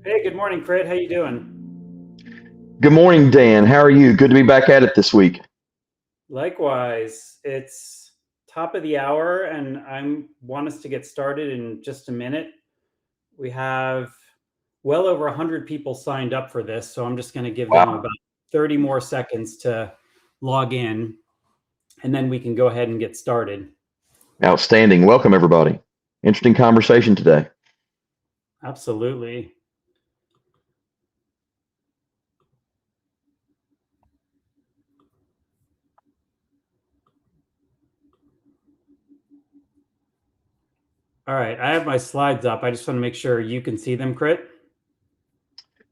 Hey, good morning, Critt. How you doing? Good morning, Dan. How are you? Good to be back at it this week. Likewise, it's top of the hour, and I want us to get started in just a minute. We have well over 100 people signed up for this, so I'm just going to give them Wow. about 30 more seconds to log in, and then we can go ahead and get started. Outstanding. Welcome, everybody. Interesting conversation today. Absolutely. All right, I have my slides up. I just want to make sure you can see them, Critt.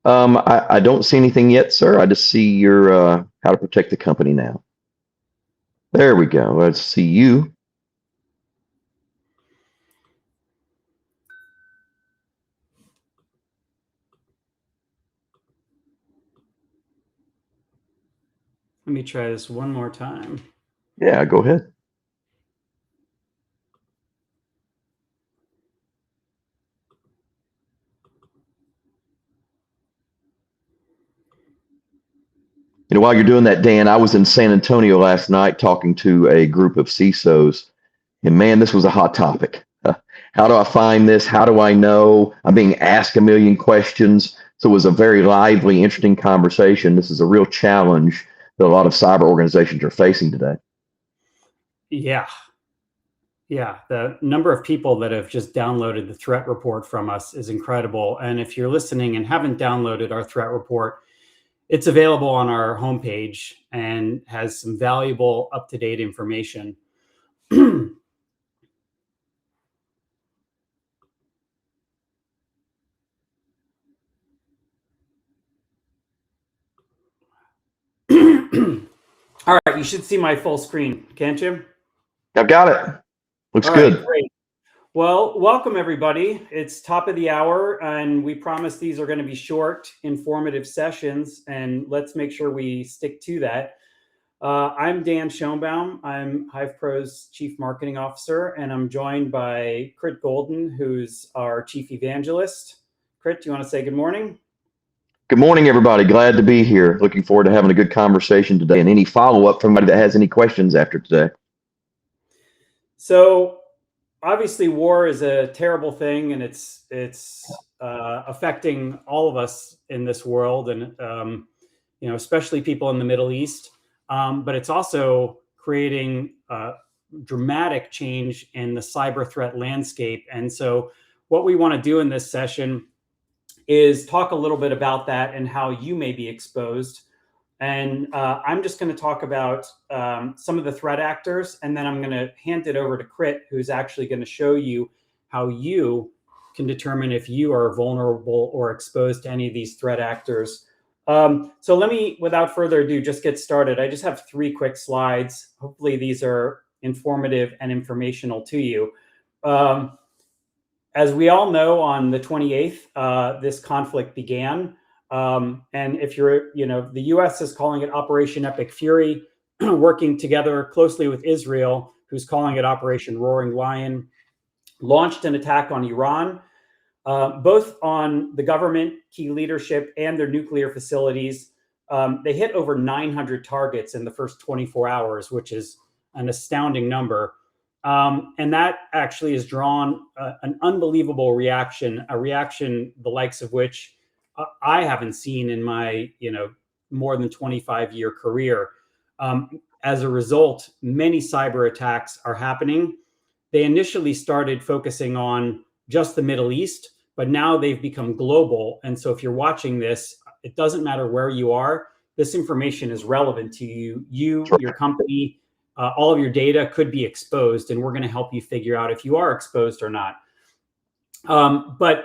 I don't see anything yet, sir. I just see your how to protect the company now. There we go. Let's see you. Let me try this one more time. Yeah, go ahead. While you're doing that, Dan, I was in San Antonio last night talking to a group of CISOs, and man, this was a hot topic. How do I find this? How do I know? I'm being asked a million questions. So it was a very lively, interesting conversation. This is a real challenge that a lot of cyber organizations are facing today. Yeah. Yeah, the number of people that have just downloaded the threat report from us is incredible. And if you're listening and haven't downloaded our threat report, it's available on our homepage and has some valuable up-to-date information. All right, you should see my full screen, can't you? I've got it. Looks All right, good. great. Well, welcome everybody. It's top of the hour, and we promise these are going to be short, informative sessions, and let's make sure we stick to that. I'm Dan Schoenbaum. I'm HivePro's Chief Marketing Officer, and I'm joined by Critt Golden, who's our Chief Evangelist. Critt, do you want to say good morning? Good morning, everybody. Glad to be here. Looking forward to having a good conversation today and any follow-up from anybody that has any questions after today. So, obviously, war is a terrible thing, and it's affecting all of us in this world, and especially people in the Middle East. But it's also creating dramatic change in the cyber threat landscape. And so, what we want to do in this session is talk a little bit about that and how you may be exposed. And I'm just going to talk about some of the threat actors, and then I'm going to hand it over to Critt, who's actually going to show you how you can determine if you are vulnerable or exposed to any of these threat actors. So let me, without further ado, just get started. I just have 3 quick slides. Hopefully these are informative and informational to you. As we all know, on the 28th, this conflict began. And if you're, the US is calling it Operation Epic Fury, working together closely with Israel, who's calling it Operation Roaring Lion, launched an attack on Iran, both on the government, key leadership, and their nuclear facilities. They hit over 900 targets in the first 24 hours, which is an astounding number. And that actually has drawn an unbelievable reaction, a reaction the likes of which I haven't seen in my, more than 25-year career. As a result, many cyber attacks are happening. They initially started focusing on just the Middle East, but now they've become global. And so if you're watching this, it doesn't matter where you are. This information is relevant to you, your company. All of your data could be exposed, and we're going to help you figure out if you are exposed or not. But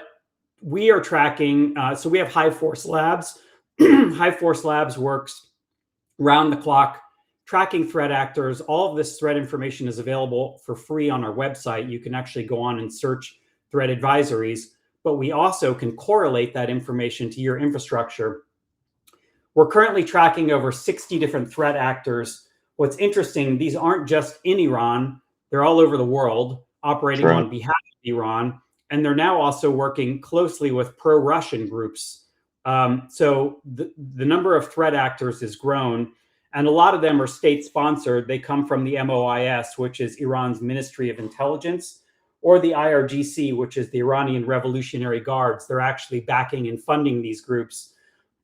we are tracking, so we have HiveForce Labs. HiveForce Labs works round the clock, tracking threat actors. All of this threat information is available for free on our website. You can actually go on and search threat advisories, but we also can correlate that information to your infrastructure. We're currently tracking over 60 different threat actors. What's interesting, these aren't just in Iran, they're all over the world. operating on behalf of Iran. And they're now also working closely with pro-Russian groups. So the number of threat actors has grown, and a lot of them are state-sponsored. They come from the MOIS, which is Iran's Ministry of Intelligence, or the IRGC, which is the Iranian Revolutionary Guards. They're actually backing and funding these groups.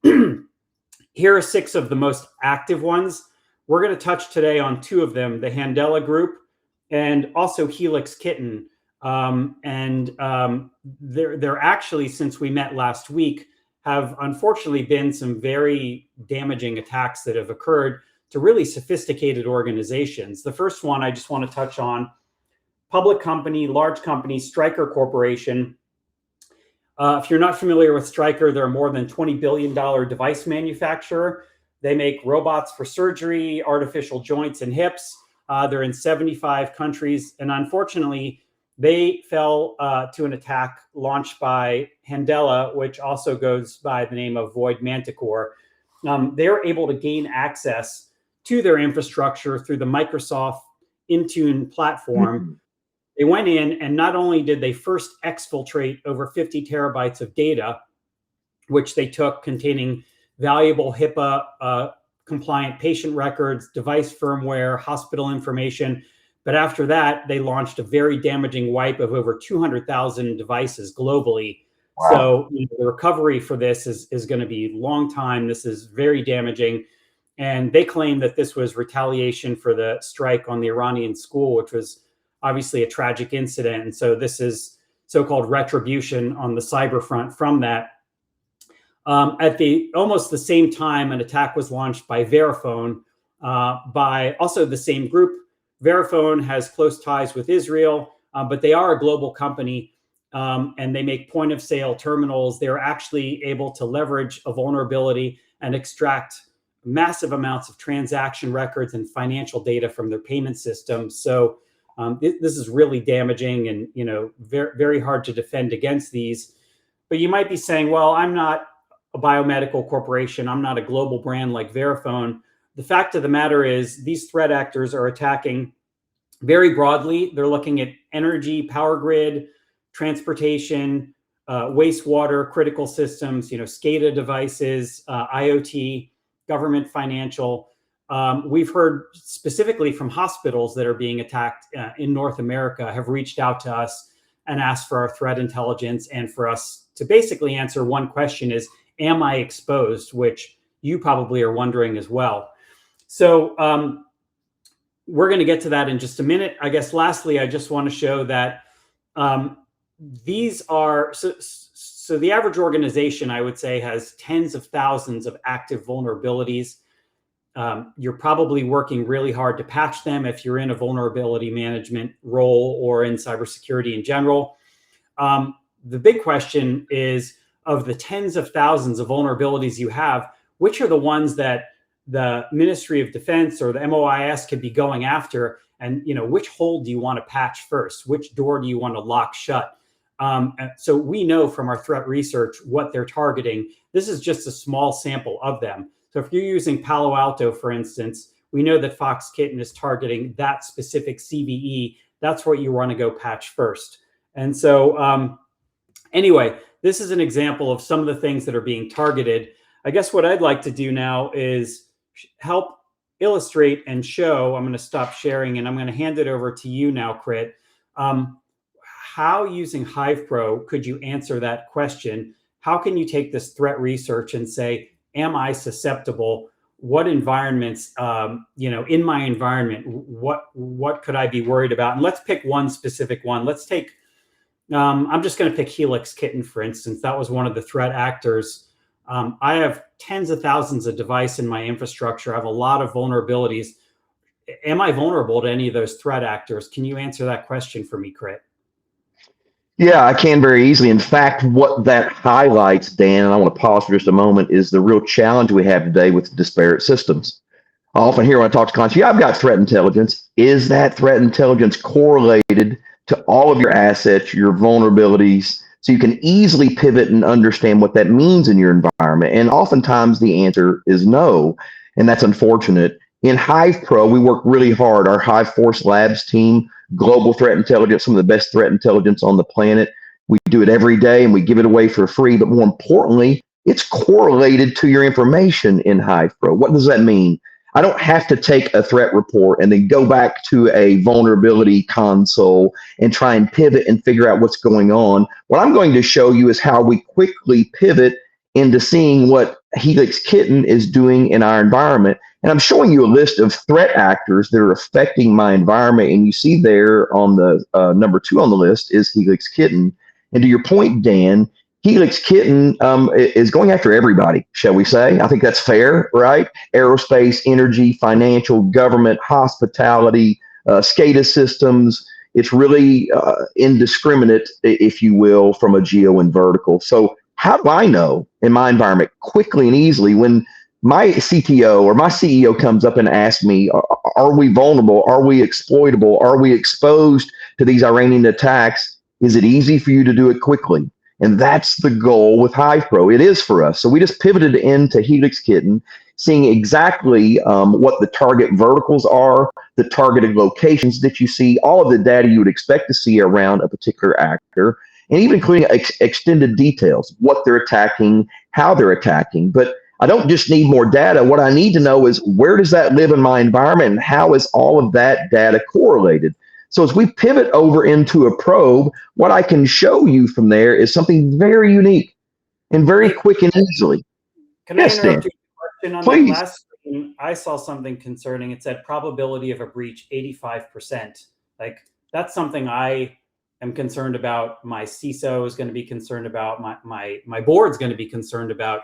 Here are 6 of the most active ones. We're going to touch today on 2 of them, the Handela Group and also Helix Kitten. They're actually, since we met last week, have unfortunately been some very damaging attacks that have occurred to really sophisticated organizations. The first one I just want to touch on, public company, large company, Stryker Corporation. If you're not familiar with Stryker, they're a more than $20 billion device manufacturer. They make robots for surgery, artificial joints and hips. They're in 75 countries. And unfortunately, they fell to an attack launched by Handela, which also goes by the name of Void Manticore. They were able to gain access to their infrastructure through the Microsoft Intune platform. They went in, and not only did they first exfiltrate over 50 terabytes of data, which they took containing valuable HIPAA compliant patient records, device firmware, hospital information. But after that, they launched a very damaging wipe of over 200,000 devices globally. Wow. So the recovery for this is going to be a long time. This is very damaging. And they claim that this was retaliation for the strike on the Iranian school, which was obviously a tragic incident. And so this is so-called retribution on the cyber front from that. At almost the same time, an attack was launched by Verifone, by also the same group. Verifone has close ties with Israel, but they are a global company, and they make point-of-sale terminals. They're actually able to leverage a vulnerability and extract massive amounts of transaction records and financial data from their payment systems. So this is really damaging and very, very hard to defend against these. But you might be saying, well, I'm not a biomedical corporation. I'm not a global brand like Verifone. The fact of the matter is these threat actors are attacking very broadly. They're looking at energy, power grid, transportation, wastewater, critical systems, SCADA devices, IoT, government, financial. We've heard specifically from hospitals that are being attacked in North America have reached out to us and asked for our threat intelligence and for us to basically answer one question is, am I exposed? Which you probably are wondering as well. So we're going to get to that in just a minute. I guess lastly, I just want to show that these are, so the average organization, I would say, has tens of thousands of active vulnerabilities. You're probably working really hard to patch them if you're in a vulnerability management role or in cybersecurity in general. The big question is, of the tens of thousands of vulnerabilities you have, which are the ones that the Ministry of Defense or the MOIS could be going after? And which hole do you want to patch first? Which door do you want to lock shut? So we know from our threat research what they're targeting. This is just a small sample of them. So if you're using Palo Alto, for instance, we know that Foxkitten is targeting that specific CVE. That's what you want to go patch first. And so anyway, this is an example of some of the things that are being targeted. I guess what I'd like to do now is help illustrate and show. I'm going to stop sharing and I'm going to hand it over to you now, Critt. How using Hive Pro could you answer that question? How can you take this threat research and say, am I susceptible? What environments, in my environment, what could I be worried about? And let's pick one specific one. Let's take, I'm just going to pick Helix Kitten, for instance. That was one of the threat actors. I have tens of thousands of devices in my infrastructure. I have a lot of vulnerabilities. Am I vulnerable to any of those threat actors? Can you answer that question for me, Critt? Yeah, I can very easily. In fact, what that highlights, Dan, and I want to pause for just a moment, is the real challenge we have today with disparate systems. I often hear when I talk to clients, yeah, I've got threat intelligence. Is that threat intelligence correlated to all of your assets, your vulnerabilities, so you can easily pivot and understand what that means in your environment? And oftentimes the answer is no, and that's unfortunate. In Hive Pro, we work really hard. Our HiveForce Labs team global threat intelligence, some of the best threat intelligence on the planet. We do it every day and we give it away for free. But more importantly, it's correlated to your information in Hive Pro. What does that mean? I don't have to take a threat report and then go back to a vulnerability console and try and pivot and figure out what's going on. What I'm going to show you is how we quickly pivot into seeing what Helix Kitten is doing in our environment. And I'm showing you a list of threat actors that are affecting my environment. And you see there on the number 2 on the list is Helix Kitten. And to your point, Dan, Helix Kitten is going after everybody, shall we say? I think that's fair, right? Aerospace, energy, financial, government, hospitality, SCADA systems. It's really indiscriminate, if you will, from a geo and vertical. So how do I know in my environment quickly and easily when my CTO or my CEO comes up and asks me, are we vulnerable? Are we exploitable? Are we exposed to these Iranian attacks? Is it easy for you to do it quickly? And that's the goal with Hive Pro. It is for us. So we just pivoted into Helix Kitten, seeing exactly what the target verticals are, the targeted locations that you see, all of the data you would expect to see around a particular actor, and even including extended details, what they're attacking, how they're attacking. But I don't just need more data. What I need to know is where does that live in my environment and how is all of that data correlated? So as we pivot over into a probe, what I can show you from there is something very unique and very quick and easily. Can I interrupt you with a question on Please. that last screen? I saw something concerning. It said probability of a breach 85%. Like that's something I am concerned about. My CISO is going to be concerned about. My board's going to be concerned about.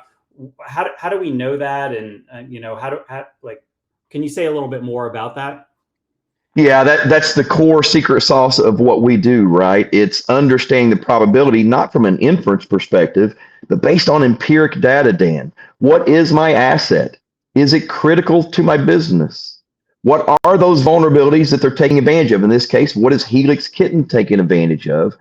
How do we know that? And you know, can you say a little bit more about that? Yeah, that's the core secret sauce of what we do, right? It's understanding the probability, not from an inference perspective, but based on empiric data, Dan. What is my asset? Is it critical to my business? What are those vulnerabilities that they're taking advantage of? In this case, what is Helix Kitten taking advantage of?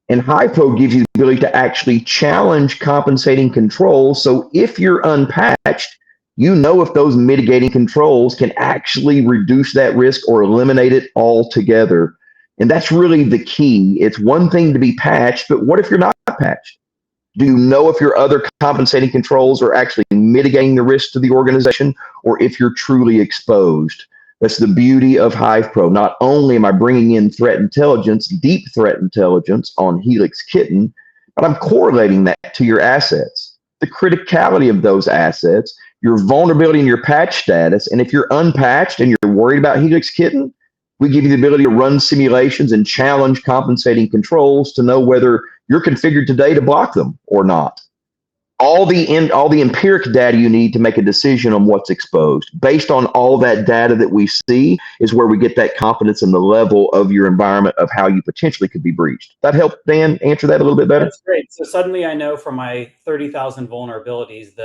And HivePro gives you the ability to actually challenge compensating controls. So if you're unpatched, you know if those mitigating controls can actually reduce that risk or eliminate it altogether. And that's really the key. It's one thing to be patched, but what if you're not patched? Do you know if your other compensating controls are actually mitigating the risk to the organization or if you're truly exposed? That's the beauty of Hive Pro. Not only am I bringing in threat intelligence, deep threat intelligence on Helix Kitten, but I'm correlating that to your assets, the criticality of those assets, your vulnerability and your patch status. And if you're unpatched and you're worried about Helix Kitten, we give you the ability to run simulations and challenge compensating controls to know whether you're configured today to block them or not. All the empiric data you need to make a decision on what's exposed. Based on all that data that we see is where we get that confidence in the level of your environment of how you potentially could be breached. That help, Dan, answer that a little bit better? That's great. So suddenly I know from my 30,000 vulnerabilities,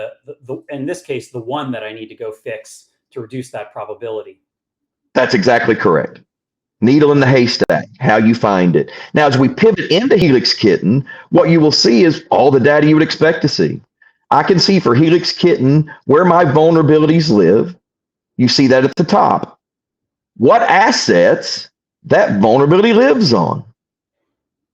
in this case, the one that I need to go fix to reduce that probability. That's exactly correct. Needle in the haystack, how you find it. Now, as we pivot into Helix Kitten, what you will see is all the data you would expect to see. I can see for Helix Kitten where my vulnerabilities live. You see that at the top. What assets that vulnerability lives on,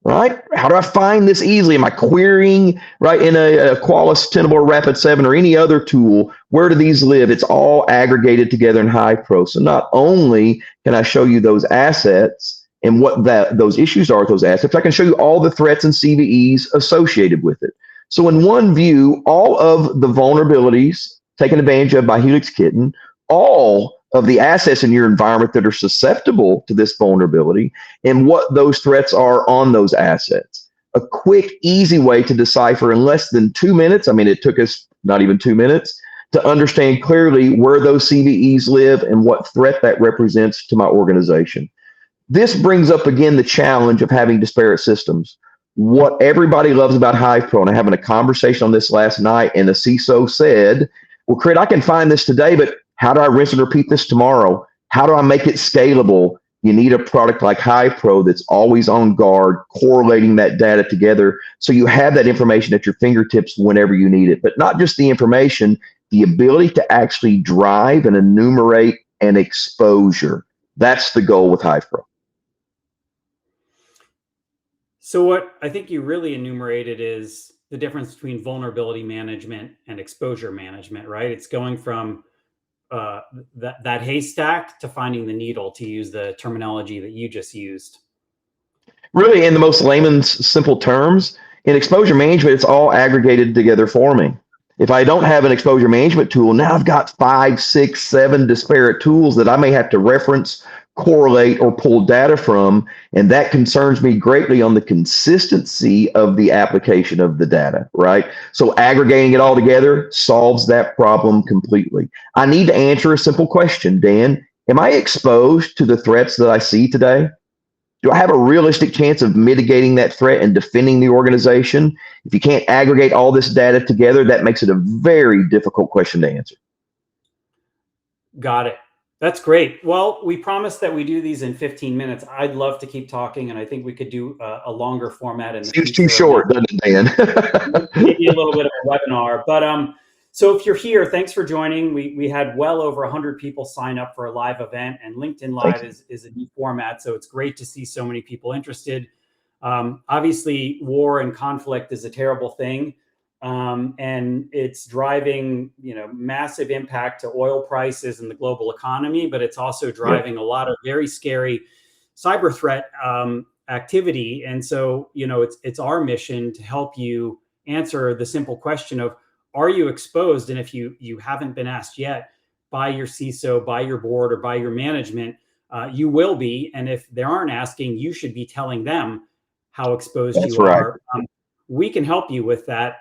right? How do I find this easily? Am I querying, right, in a Qualys, Tenable, Rapid7, or any other tool? Where do these live? It's all aggregated together in Hive Pro. So not only can I show you those assets and what those issues are with those assets, I can show you all the threats and CVEs associated with it. So in one view, all of the vulnerabilities taken advantage of by Helix Kitten, all of the assets in your environment that are susceptible to this vulnerability, and what those threats are on those assets. A quick, easy way to decipher in less than 2 minutes. I mean, it took us not even 2 minutes to understand clearly where those CVEs live and what threat that represents to my organization. This brings up again the challenge of having disparate systems. What everybody loves about Hive Pro, and I'm having a conversation on this last night, and the CISO said, well, Critt, I can find this today, but how do I rinse and repeat this tomorrow? How do I make it scalable? You need a product like Hive Pro that's always on guard, correlating that data together so you have that information at your fingertips whenever you need it. But not just the information, the ability to actually drive and enumerate an exposure. That's the goal with Hive Pro. So what I think you really enumerated is the difference between vulnerability management and exposure management, right? It's going from uh, that haystack to finding the needle, to use the terminology that you just used. Really, in the most layman's simple terms, in exposure management, it's all aggregated together for me. If I don't have an exposure management tool, now I've got 5, 6, 7 disparate tools that I may have to reference, correlate, or pull data from. And that concerns me greatly on the consistency of the application of the data, right? So aggregating it all together solves that problem completely. I need to answer a simple question, Dan. Am I exposed to the threats that I see today? Do I have a realistic chance of mitigating that threat and defending the organization? If you can't aggregate all this data together, that makes it a very difficult question to answer. Got it. That's great. Well, we promised that we do these in 15 minutes. I'd love to keep talking, and I think we could do a longer format in the Seems future. too short, doesn't it, Dan? Maybe a little bit of a webinar. But so if you're here, thanks for joining. We had well over 100 people sign up for a live event, and LinkedIn Live is a new format, so it's great to see so many people interested. Obviously, war and conflict is a terrible thing. And it's driving, massive impact to oil prices and the global economy, but it's also driving a lot of very scary cyber threat activity. And so, it's our mission to help you answer the simple question of, are you exposed? And if you haven't been asked yet by your CISO, by your board, or by your management, you will be. And if they aren't asking, you should be telling them how exposed you are. We can help you with that.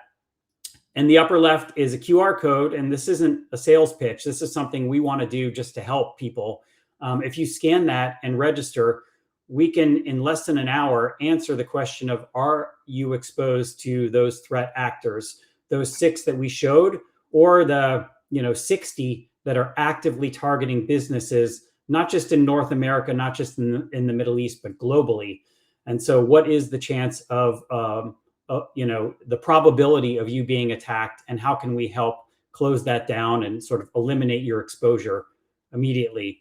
And the upper left is a QR code. And this isn't a sales pitch. This is something we want to do just to help people. If you scan that and register, we can, in less than an hour, answer the question of, are you exposed to those threat actors, those 6 that we showed, or the 60 that are actively targeting businesses, not just in North America, not just in the Middle East, but globally. And so what is the chance of the probability of you being attacked, and how can we help close that down and sort of eliminate your exposure immediately?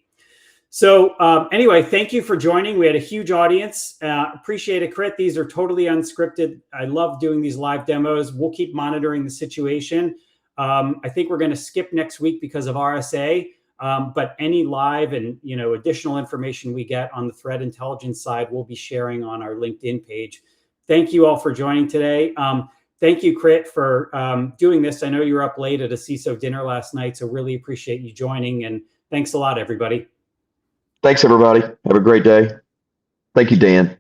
So anyway, thank you for joining. We had a huge audience. Appreciate it, Critt. These are totally unscripted. I love doing these live demos. We'll keep monitoring the situation. I think we're going to skip next week because of RSA. But any live and additional information we get on the threat intelligence side, we'll be sharing on our LinkedIn page. Thank you all for joining today. Thank you, Critt, for doing this. I know you were up late at a CISO dinner last night, so really appreciate you joining. And thanks a lot, everybody. Thanks, everybody. Have a great day. Thank you, Dan.